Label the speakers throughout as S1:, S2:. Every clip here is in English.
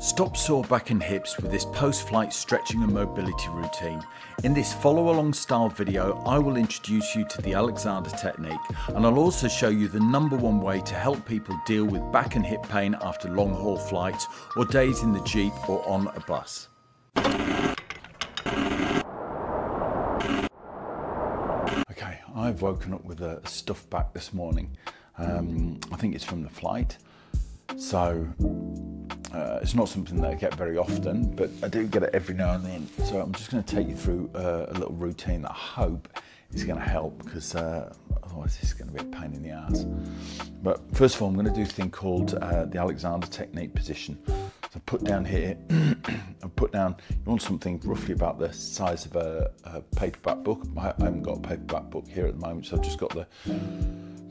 S1: Stop sore back and hips with this post-flight stretching and mobility routine. In this follow-along style video, I will introduce you to the Alexander technique, and I'll also show you the #1 way to help people deal with back and hip pain after long-haul flights or days in the Jeep or on a bus. Okay, I've woken up with a stuffed back this morning. I think it's from the flight. So it's not something that I get very often, but I do get it every now and then. So I'm just going to take you through a little routine that I hope is going to help, because otherwise this is going to be a pain in the ass. But first of all, I'm going to do a thing called the Alexander technique position. So put down here, and put down, you want something roughly about the size of a paperback book. I haven't got a paperback book here at the moment, so I've just got the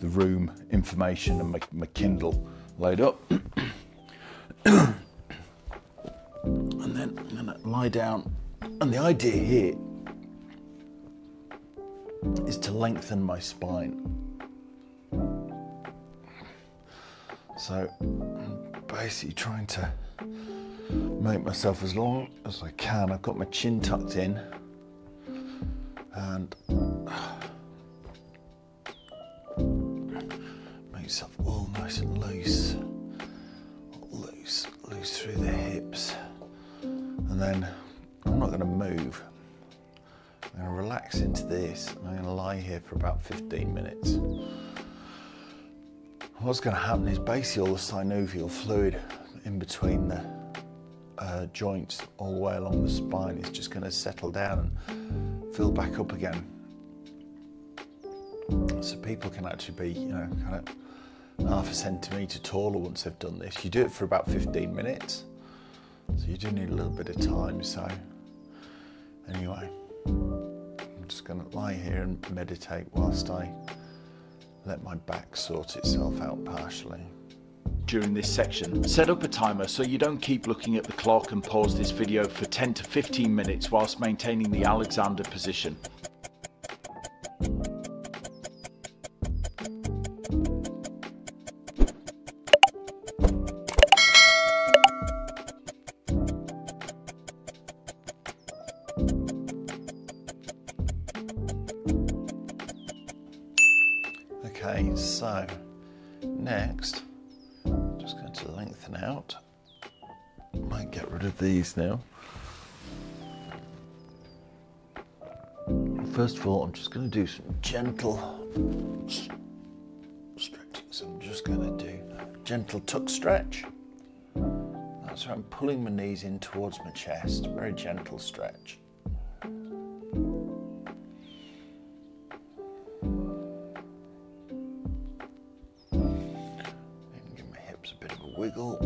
S1: room information and my Kindle laid up. And then I'm going to lie down, and the idea here is to lengthen my spine. So I'm basically trying to make myself as long as I can. I've got my chin tucked in, and make yourself all nice and loose. Loose through the hips, and then I'm not going to move. I'm going to relax into this, and I'm going to lie here for about 15 minutes. What's going to happen is basically all the synovial fluid in between the joints all the way along the spine is just going to settle down and fill back up again. So people can actually be, kind of half a centimetre taller once they've done this. You do it for about 15 minutes, so you do need a little bit of time. So anyway, I'm just going to lie here and meditate whilst I let my back sort itself out partially. During this section, set up a timer so you don't keep looking at the clock, and pause this video for 10 to 15 minutes whilst maintaining the Alexander position. Okay, so next, I'm just going to lengthen out. Might get rid of these now. First of all, I'm just going to do some gentle stretching. So I'm just going to do a gentle tuck stretch. That's where I'm pulling my knees in towards my chest. Very gentle stretch. Wiggle.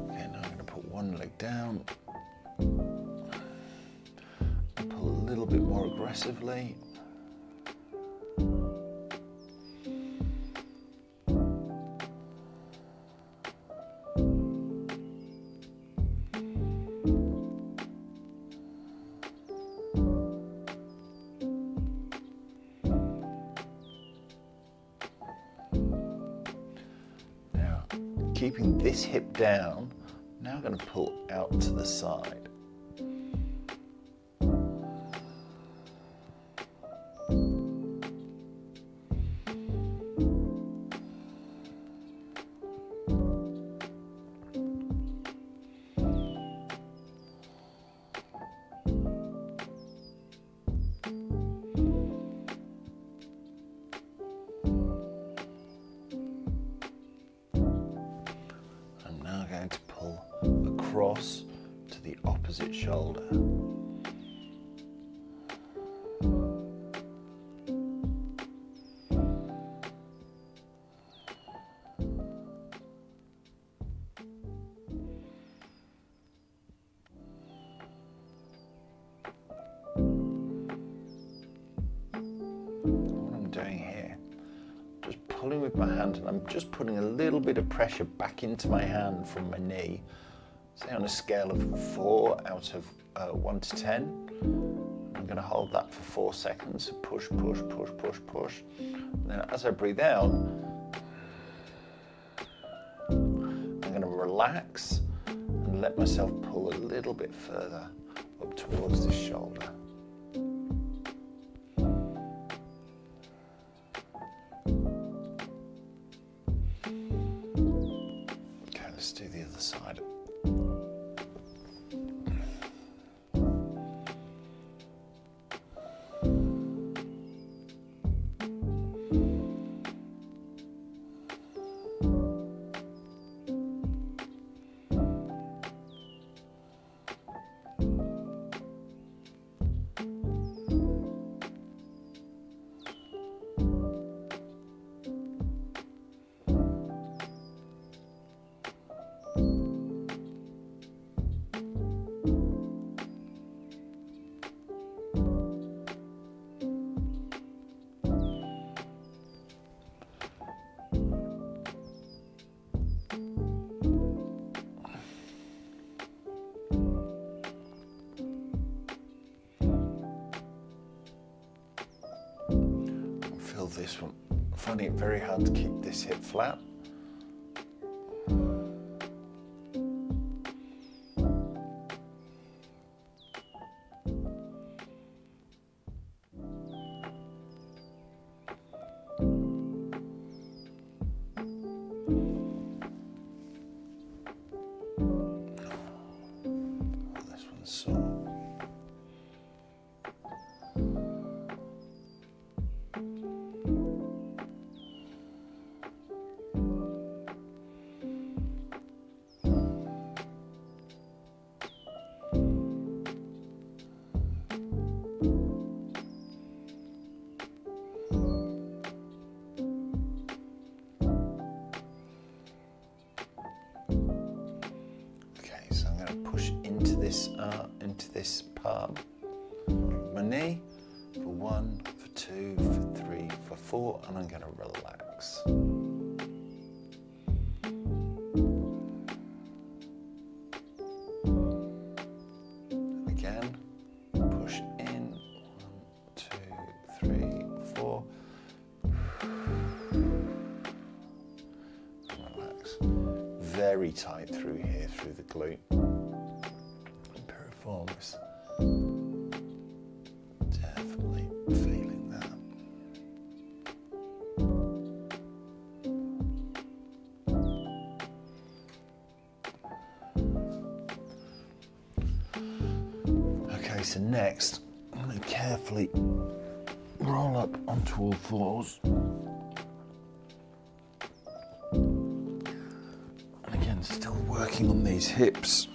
S1: Okay, now I'm going to put one leg down and pull a little bit more aggressively. Keeping this hip down, now I'm going to pull out to the side. Going to pull across to the opposite shoulder. What I'm doing here, just pulling with my hand, and I'm just putting a little bit of pressure back into my hand from my knee. Say on a scale of 4 out of 1 to 10, I'm going to hold that for 4 seconds. Push, push, push, push, push. And then as I breathe out, I'm going to relax and let myself pull a little bit further up towards the shoulder. Okay, let's do the other side. This one, I'm finding it very hard to keep this hip flat. This one's sore. Into this palm, my knee, for 1, for 2, for 3, for 4, and I'm going to relax. And again, push in, 1, 2, 3, 4, and relax. Very tight through here, through the glute. Forms. Definitely feeling that. Okay, so next I'm going to carefully roll up onto all fours. And again, still working on these hips.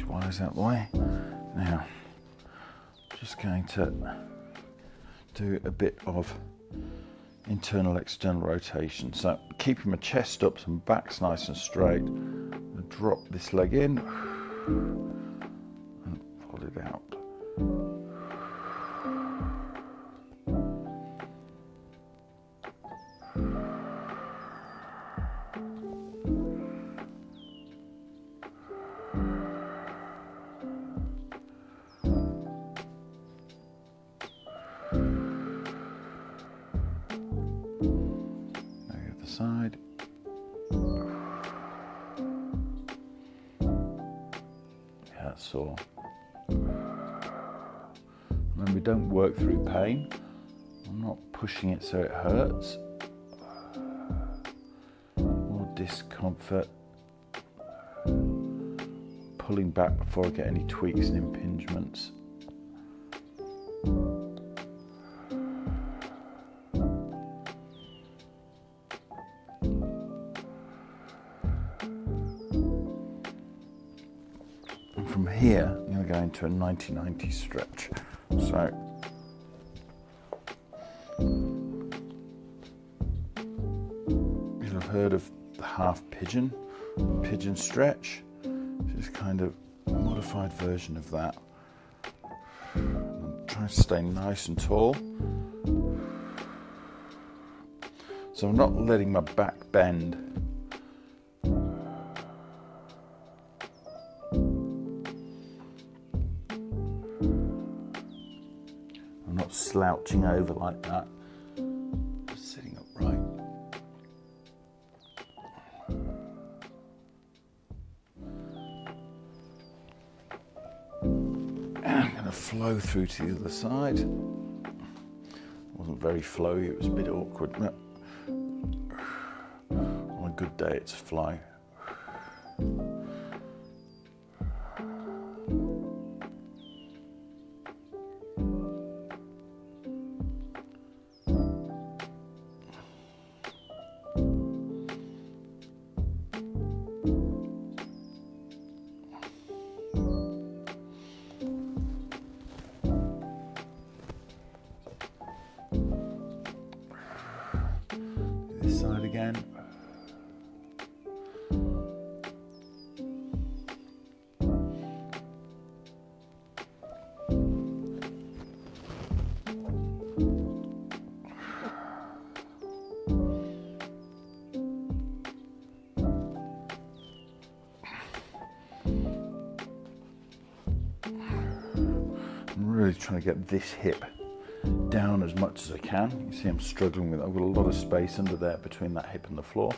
S1: Wires out the way. Now, just going to do a bit of internal external rotation. So keeping my chest up, so my back's nice and straight. Drop this leg in and pull it out. Side. Yeah, that's sore. Remember, don't work through pain. I'm not pushing it so it hurts. More discomfort. Pulling back before I get any tweaks and impingements. From here, I'm going to go into a 90-90 stretch. So, you'll have heard of the half pigeon stretch. Just kind of a modified version of that. I'm trying to stay nice and tall. So I'm not letting my back bend. I'm not slouching over like that. Just sitting upright. And I'm going to flow through to the other side. It wasn't very flowy, it was a bit awkward. On a good day, it's a flow. This side again. I'm really trying to get this hip down as much as I can. You see I'm struggling with it. I've got a lot of space under there between that hip and the floor.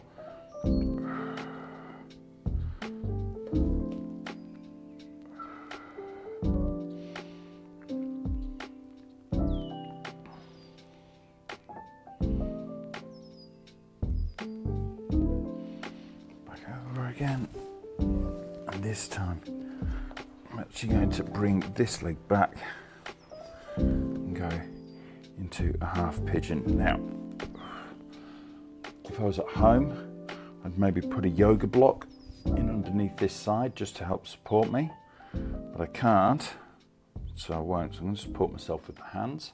S1: Back over again. And this time I'm actually going to bring this leg back and go into a half pigeon. Now, if I was at home, I'd maybe put a yoga block in underneath this side just to help support me, but I can't, so I won't. So I'm going to support myself with the hands.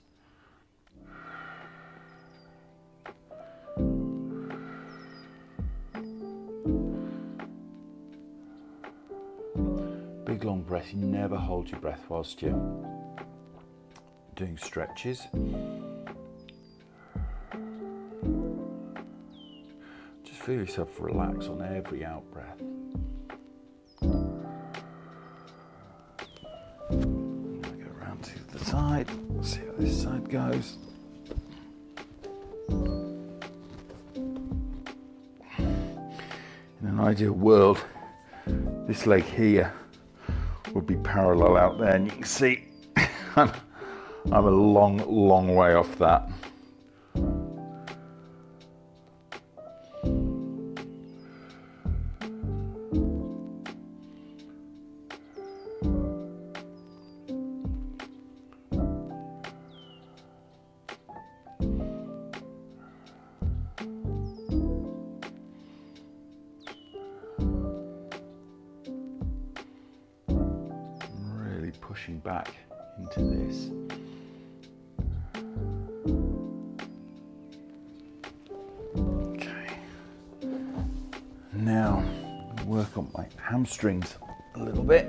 S1: Big long breath. You never hold your breath whilst you're doing stretches. Just feel yourself relax on every out breath. Go around to the side, see how this side goes. In an ideal world, this leg here would be parallel out there, and you can see I'm a long way off that. Really pushing back into this. Now, work on my hamstrings a little bit.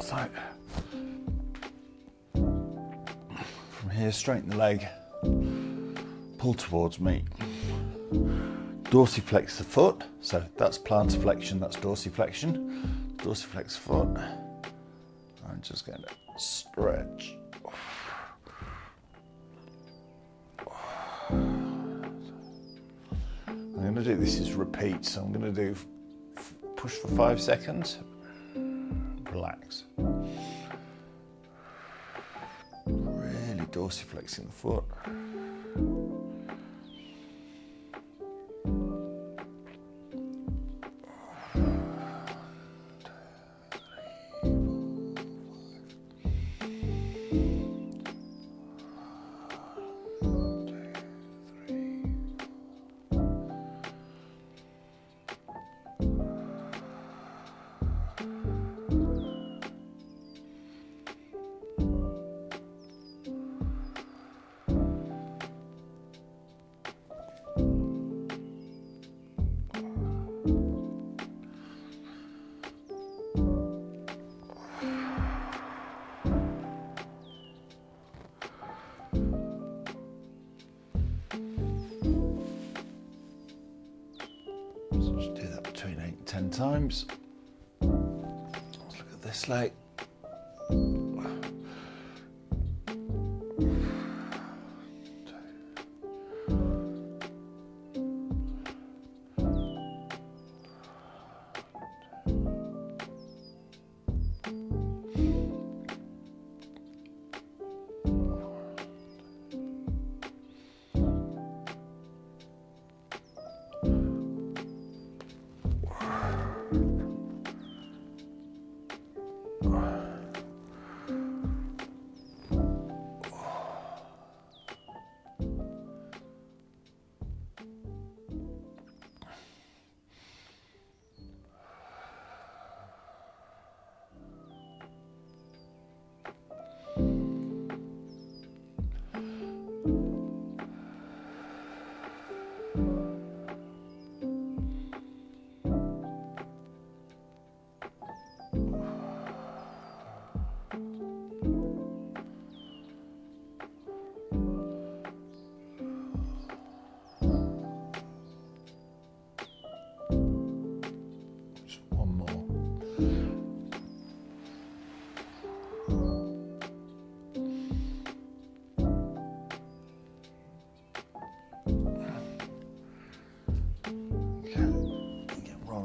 S1: So, from here, straighten the leg, pull towards me, dorsiflex the foot. So that's plantar flexion, that's dorsiflexion. Dorsiflex the foot. I'm just going to stretch. I'm going to do this as repeats. So I'm going to do push for 5 seconds, relax. Really dorsiflexing the foot. So just do that between 8 and 10 times. Last leg.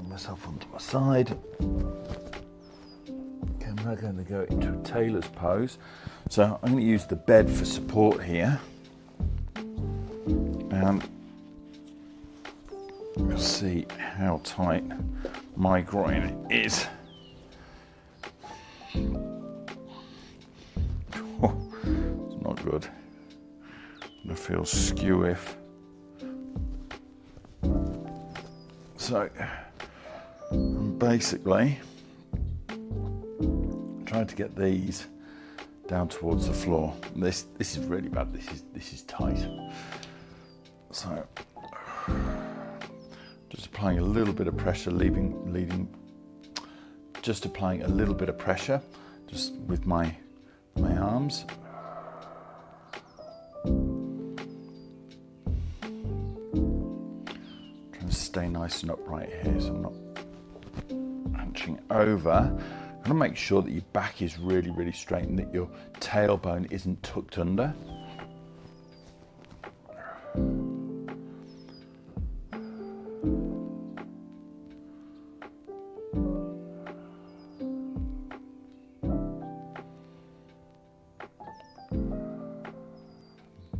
S1: Myself onto my side. Okay, I'm now going to go into a tailor's pose. So I'm going to use the bed for support here, and you'll see how tight my groin is. Oh, it's not good. I feel skew if. So I'm basically trying to get these down towards the floor. This is really bad. This is tight. So just applying a little bit of pressure, just applying a little bit of pressure, just with my arms. Trying to stay nice and upright here, so I'm not hunching over. I'm going to make sure that your back is really, really straight and that your tailbone isn't tucked under.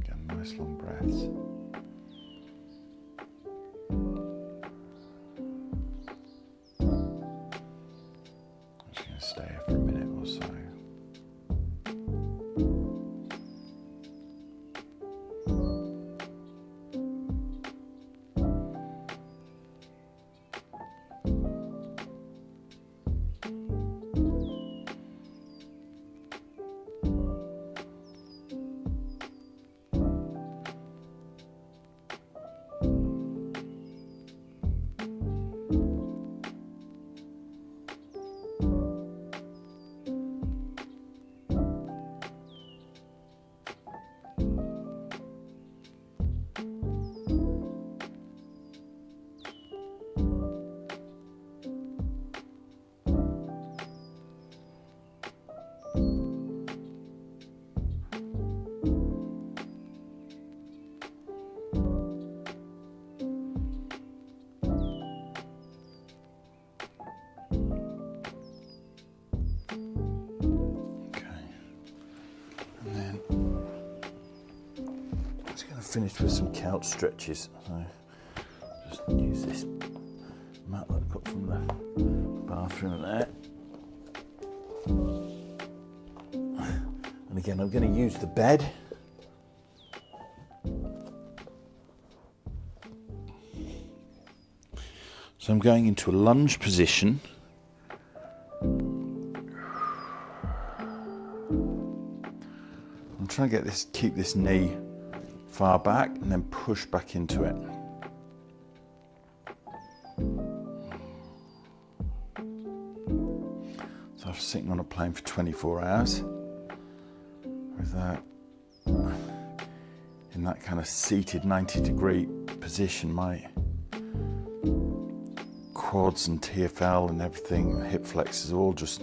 S1: Get nice long breaths. Stay here for a minute or so. Finished with some couch stretches, so just use this mat that I got from the bathroom there. And again, I'm going to use the bed. So I'm going into a lunge position. I'm trying to keep this knee far back and then push back into it. So I'm sitting on a plane for 24 hours with that, in that kind of seated 90-degree position. My quads and TFL and everything, hip flexors, all just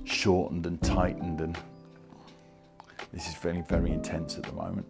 S1: shortened and tightened, and this is feeling very intense at the moment.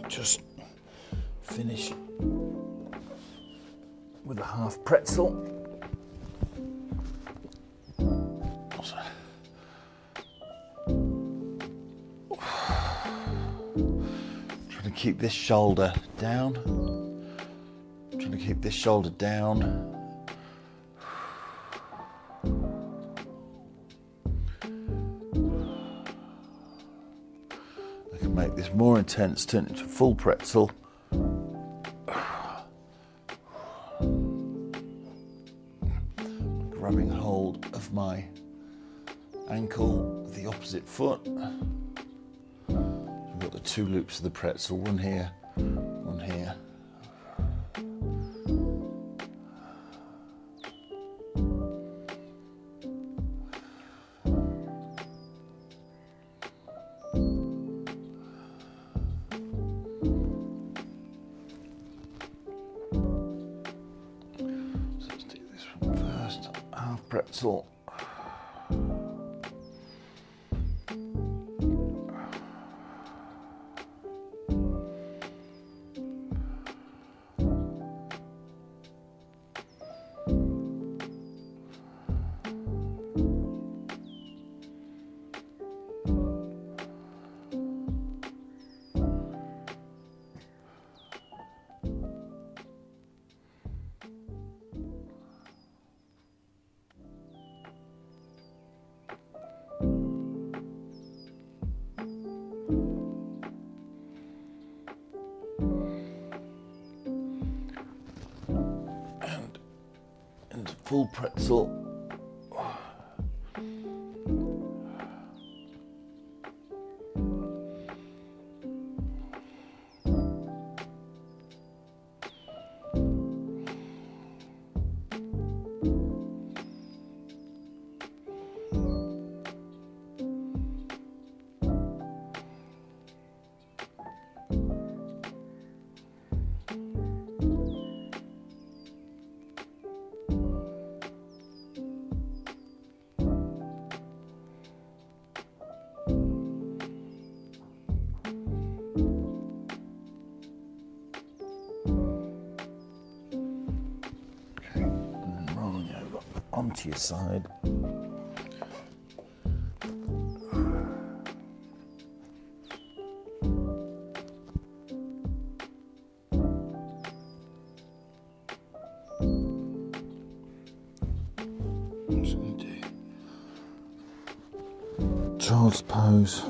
S1: Just finish with a half pretzel. Trying to keep this shoulder down. Trying to keep this shoulder down. Make this more intense, turn it into a full pretzel. Grabbing hold of my ankle with the opposite foot. We've got the two loops of the pretzel, one here, one here. Pretzel. Full pretzel. Onto your side. I'm just going to do child's pose.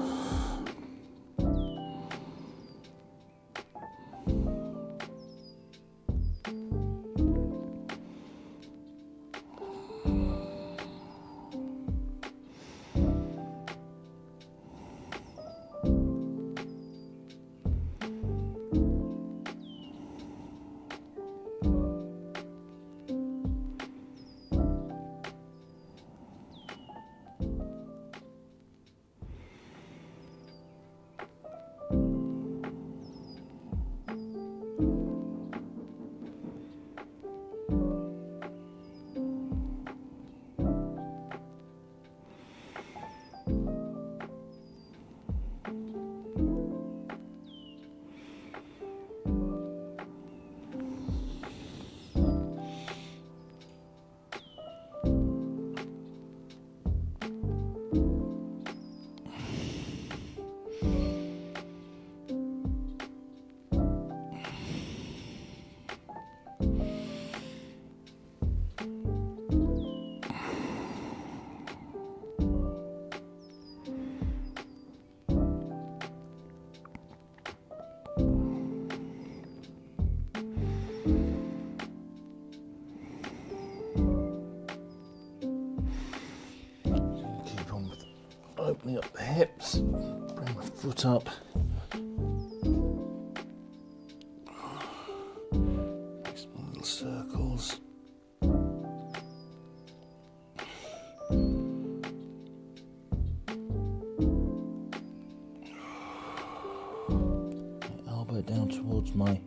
S2: set up. Make some little circles. Elbow down towards my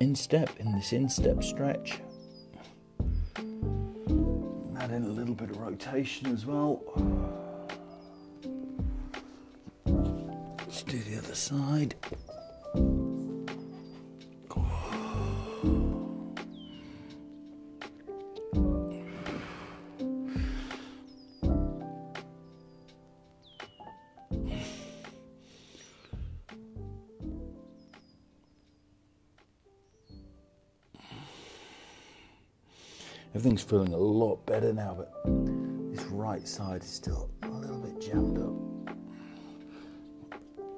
S2: instep in this instep stretch. Add in a little bit of rotation as well. Let's do the other side. Everything's feeling a lot better now, but this right side is still a little bit jammed up.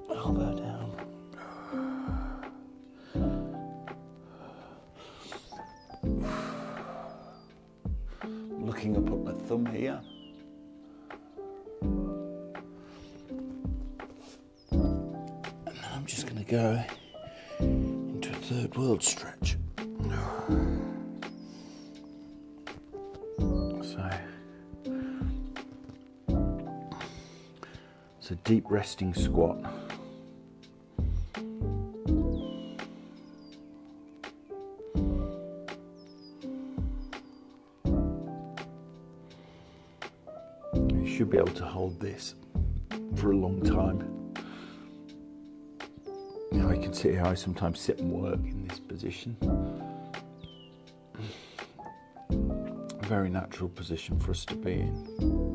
S2: Elbow down. Looking up at my thumb here. And now I'm just going to go into a third world stretch. It's a deep resting squat. You should be able to hold this for a long time. You know, I can sit here, I sometimes sit and work in this position. A very natural position for us to be in.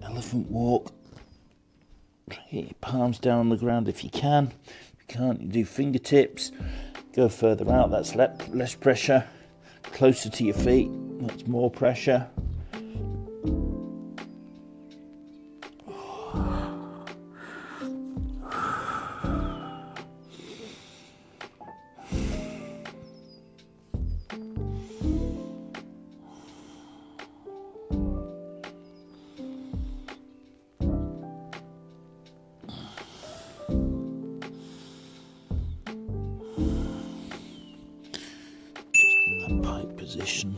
S2: Elephant walk. Get your palms down on the ground if you can. If you can't, you do fingertips. Go further out, that's less pressure. Closer to your feet, that's more pressure. Position.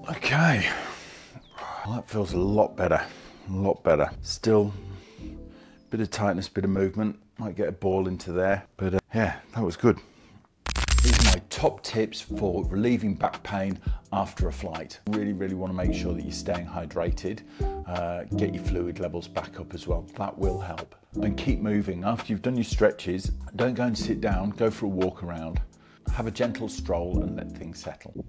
S2: Okay, well, that feels a lot better, Still, bit of tightness, bit of movement. Might get a ball into there, but yeah, that was good. These are my top tips for relieving back pain after a flight. Really want to make sure that you're staying hydrated. Get your fluid levels back up as well. That will help. And keep moving. After you've done your stretches, don't go and sit down. Go for a walk around. Have a gentle stroll and let things settle.